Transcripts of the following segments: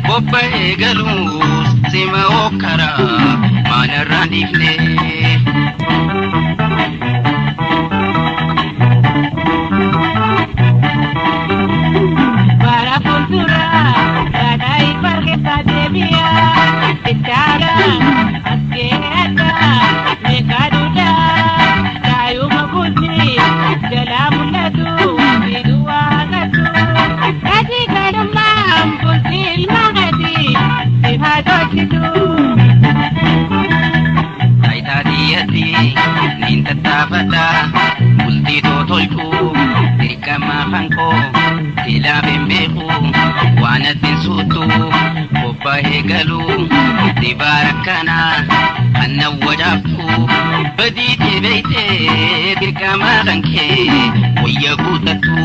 Bobbae galus sima okara mana randifne para cultura kadai parketa devia itara asketa mekaduda dayu makuzi jalamuladu biduagatu kadi kadamam pulsil magadi ihadotitu aitadiyati nintatafata multi totolku dirkama hanko ila bembeku wanatin sutu bobbae galu dibarakana anna wajabku baditi beite dirkama hanke wayagutatu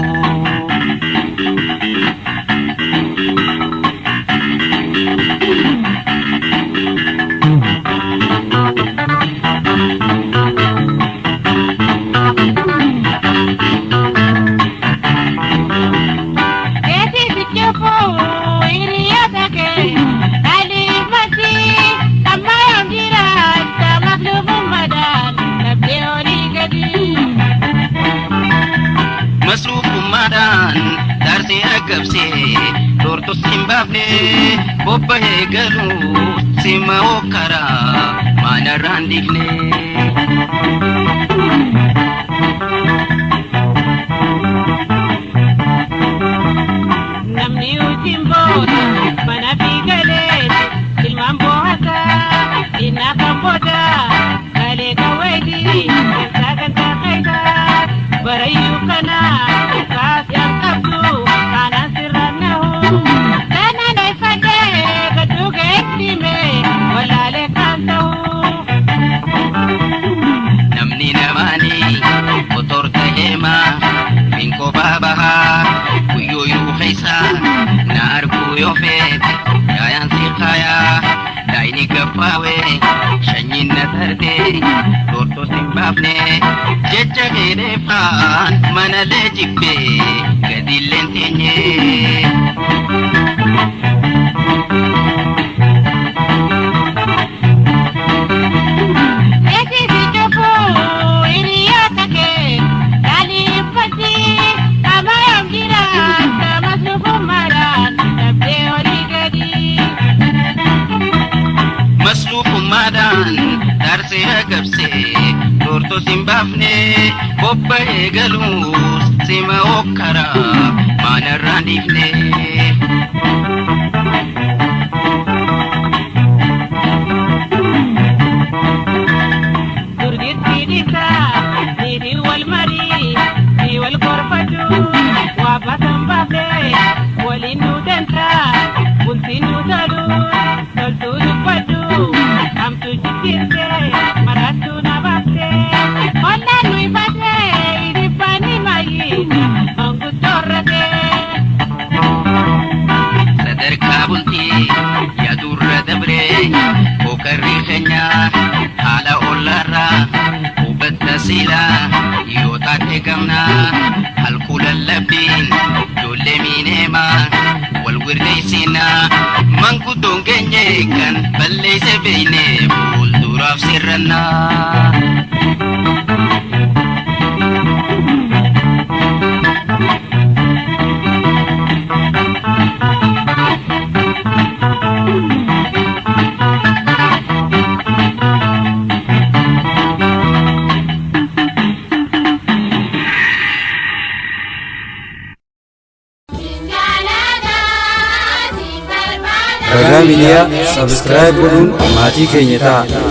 darsi agabse torto simbabne bobbae galu sima okara mana randifne namni utimbo mana bigale ilmambo hasa ina kamboda kale kawedi sagan takaida barayu kana kas yang kabdu kana siranahu kana naifade kaduga ekdime wala le kantahu namni namani motor tahema minko babaha kuyo yu khaisa nar kuyo fe yayan sikhaya daini gafawe shanyin natarte torto simbabne jecha gere fan mana le jibbe gadillen tenye eti sijopo iriyatake dali pati amayam dira tamaslufu maran tabde oligadi maslufu madan darse agabse torto simbabne bobbae galus sima okara mana randifne durgit bidisa nidi wal mari ni wal korfatu wa basambabde walinu denta untinu talu toltu dupadu amtu jikirte maratu nabakte onna nui bate idipani mayina angu torrate sadar kabulti ya durra dabre okarri khanya hala ollara ubatasila yotate gamna alkulallabin dolle minema walwirdaisina manku dongenye kan balle sebine bul duraf sirrana Raga Media subscribe godhuun maatii keenya ta'a.